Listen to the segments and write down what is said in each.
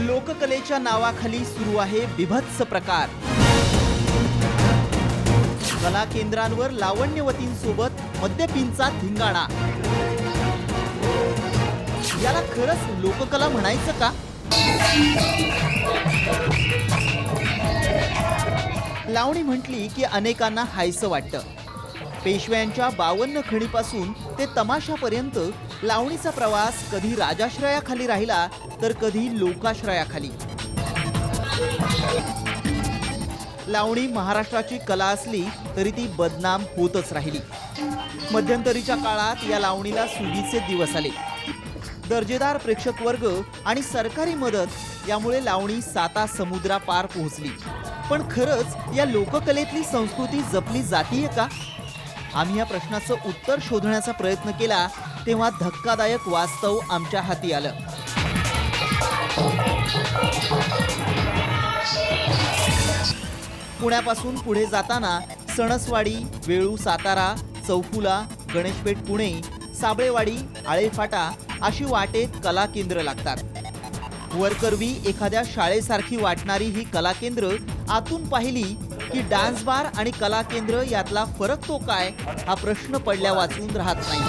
लोककलेच्या नावाखाली सुरू आहे बिभत्स प्रकार. कला केंद्रांवर लावण्यवतींसोबत मद्यपींचा धिंगाणा. याला खरंच लोककला म्हणायचं का? लावणी म्हटली की अनेकांना हायसं वाटतं. पेशव्यांच्या 52 खणीपासून ते तमाशापर्यंत लावणीचा प्रवास कधी राजाश्रयाखाली राहिला तर कधी लोकाश्रयाखाली. लावणी महाराष्ट्राची कला असली तरी ती बदनाम होतच राहिली. मध्यंतरीच्या काळात या लावणीला सुगीचे दिवस आले. दर्जेदार प्रेक्षक वर्ग आणि सरकारी मदत यामुळे लावणी साता समुद्रापार पोहोचली. पण खरंच या लोककलेतली संस्कृती जपली जातीये का? आम्ही या प्रश्नाचं उत्तर शोधण्याचा प्रयत्न केला तेव्हा धक्कादायक वास्तव आमच्या हाती आलं. पुण्यापासून पुढे जाताना सणसवाडी, वेळू सातारा, चौफुला, गणेशपेठ पुणे, साबळेवाडी, आळेफाटा अशी वाटेत कला केंद्र लागतात. वरकरवी एखाद्या शाळेसारखी वाटणारी ही कला केंद्र आतून पाहिली की डान्स बार आणि कला केंद्र यातला फरक तो काय हा प्रश्न पडल्या वाचून राहत नाही.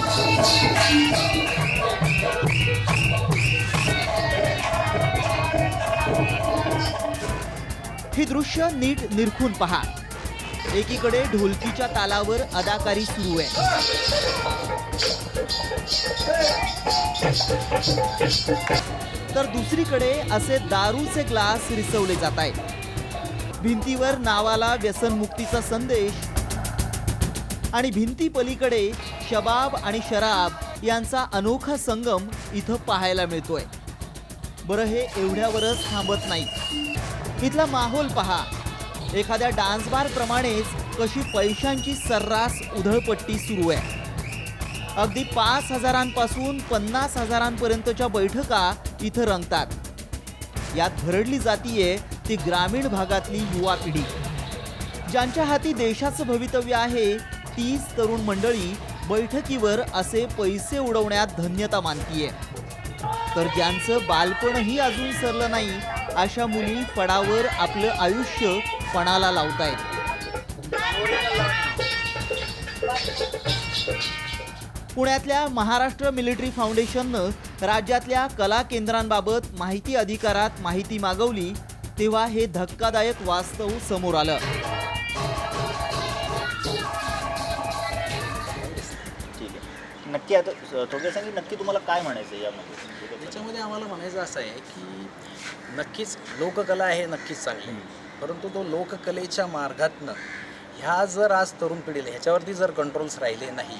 ही दृश्य नीट निरखून पहा. एकीकडे ढोलकीच्या तालावर अदाकारी सुरू आहे, तर दुसरीकडे असे दारूचे ग्लास रिसवले जात आहेत. भिंतीवर नावाला व्यसनमुक्तीचा संदेश आणि भिंती पलीकडे शबाब आणि शराब यांचा अनोखा संगम इथं पाहायला मिळतोय. बरं, हे एवढ्यावरच थांबत नाही. इथला माहोल पहा. एखाद्या डान्स बार प्रमाणेच कशी पैशांची सर्रास उधळपट्टी सुरू आहे. अगदी 5,000पासून 50,000पर्यंतच्या बैठका इथं रंगतात. यात भरडली जातीये ती ग्रामीण भागातली युवा पिढी. ज्यांच्या हाती देशाचं भवितव्य आहे तीच तरुण मंडळी बैठकीवर असे पैसे उडवण्यात धन्यता मानतीये. तर ज्यांचं बालपणही अजून सरलं नाही अशा मुली फडावर आपलं आयुष्य पणाला लावतायत. पुण्यातल्या महाराष्ट्र मिलिटरी फाउंडेशननं राज्यातल्या कला केंद्रांबाबत माहिती अधिकारात माहिती मागवली तेव्हा हे धक्कादायक वास्तव समोर आलं. नक्की आता थोडक्यात सांगी नक्की तुम्हाला काय म्हणायचं यामध्ये? त्याच्यामध्ये आम्हाला म्हणायचं असं आहे की नक्कीच लोककला आहे, नक्कीच चांगली, परंतु तो लोककलेच्या मार्गातनं ह्या जर आज तरुण पिढीला ह्याच्यावरती जर कंट्रोल्स राहिले नाही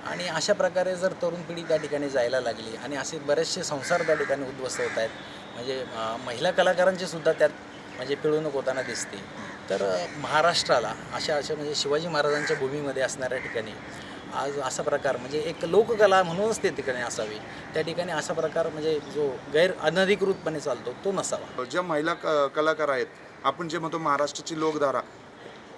आणि अशा प्रकारे जर तरुण पिढी त्या ठिकाणी जायला लागली आणि असे बरेचसे संसार त्या ठिकाणी उद्ध्वस्त होत आहेत, म्हणजे महिला कलाकारांची सुद्धा त्यात म्हणजे पिळवणूक होताना दिसते. तर महाराष्ट्राला अशा म्हणजे शिवाजी महाराजांच्या भूमीमध्ये असणाऱ्या ठिकाणी आज असा प्रकार म्हणजे एक लोककला म्हणूनच ते ठिकाणी असावी. त्या ठिकाणी असा प्रकार म्हणजे जो गैर अनधिकृतपणे चालतो तो नसावा. ज्या महिला कलाकार आहेत, आपण जे म्हणतो महाराष्ट्राची लोकधारा,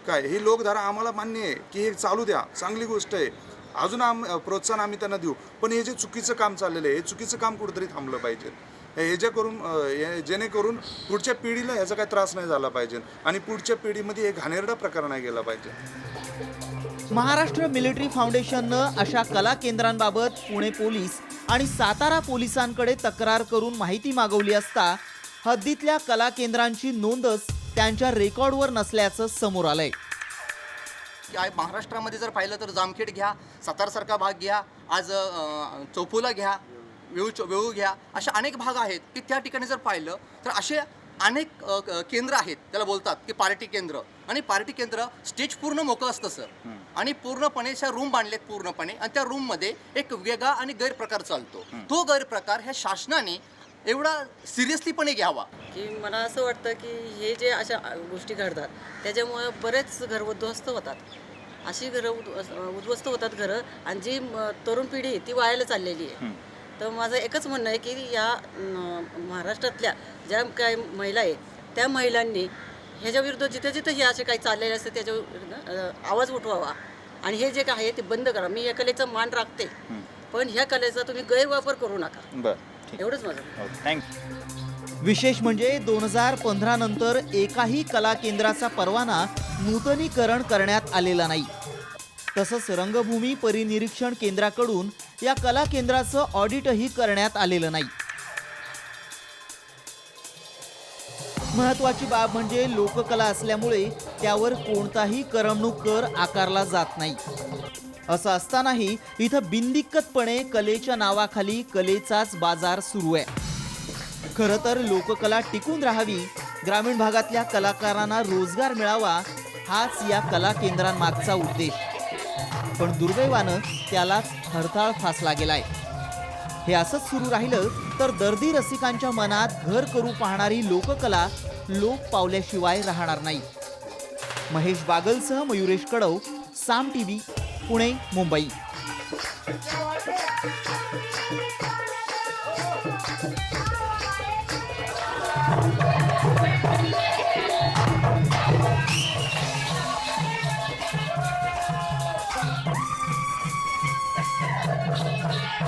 काय ही लोकधारा आम्हाला मान्य आहे की हे चालू द्या, चांगली गोष्ट आहे, अजून प्रोत्साहन आम्ही त्यांना देऊ. पण हे जे चुकीचं काम चाललेलं आहे हे चुकीचं काम कुठेतरी थांबलं पाहिजे. हे जे करून जेणेकरून पुढच्या पिढीला ह्याचा काही त्रास नाही झाला पाहिजे आणि पुढच्या पिढीमध्ये हे घाणेरडा प्रकार नाही गेला पाहिजे. महाराष्ट्र मिलिटरी फाउंडेशननं अशा कला केंद्रांबाबत पुणे पोलीस आणि सातारा पोलिसांकडे तक्रार करून माहिती मागवली असता हद्दीतल्या कला केंद्रांची नोंदच त्यांच्या रेकॉर्डवर नसल्याचं समोर आलंय. महाराष्ट्रामध्ये जर पाहिलं तर जामखेड घ्या, सातारासारखा भाग घ्या, आज चौफुला घ्या, वेळू घ्या, अशा अनेक भाग आहेत की त्या ठिकाणी जर पाहिलं तर असे अनेक केंद्र आहेत. त्याला बोलतात की पार्टी केंद्र. आणि पार्टी केंद्र स्टेज पूर्ण मोकळं असतं सर, आणि पूर्णपणे अशा रूम बांधलेत पूर्णपणे, आणि त्या रूममध्ये एक वेगळा आणि गैरप्रकार चालतो. तो गैरप्रकार ह्या शासनाने एवढा सिरियसलीपणे घ्यावा. की मला असं वाटतं की हे जे अशा गोष्टी घडतात त्याच्यामुळे बरेच घर उद्ध्वस्त होतात. अशी घरं उद्ध्वस्त होतात घरं, आणि जी तरुण पिढी आहे ती वायाला चाललेली आहे. तर माझं एकच म्हणणं आहे की या महाराष्ट्रातल्या ज्या काही महिला आहेत त्या महिलांनी ह्याच्या विरुद्ध जिथे जिथे हे असे काही चाललेले असते त्याच्यावर आवाज उठवावा आणि हे जे काय आहे ते बंद करा. मी या कलेचा मान राखते, पण ह्या कलेचा तुम्ही गैरवापर करू नका. बरं, एवढंच माझं. थँक्यू. विशेष म्हणजे 2015 नंतर एकाही कला केंद्राचा परवाना नूतनीकरण करण्यात आलेला नाही. तसंच रंगभूमी परिनिरीक्षण केंद्राकडून या कला केंद्राचं ऑडिटही करण्यात आलेलं नाही. महत्वाची बाब म्हणजे लोककला असल्यामुळे त्यावर कोणताही करमणूक कर आकारला जात नाही. असं असतानाही इथं बिनदिक्कतपणे कलेच्या नावाखाली कलेचाच बाजार सुरू आहे. खरं तर लोककला टिकून राहावी, ग्रामीण भागातल्या कलाकारांना रोजगार मिळावा हाच या कला केंद्रांमागचा उद्देश. पण दुर्दैवानं त्यालाच हरताळ फासला गेलाय. हे असंच सुरू राहिलं तर दर्दी रसिकांच्या मनात घर करू पाहणारी लोककला लोप पावल्याशिवाय राहणार नाही. महेश बागलसह मयुरेश कडव, साम टीव्ही, पुणे, मुंबई.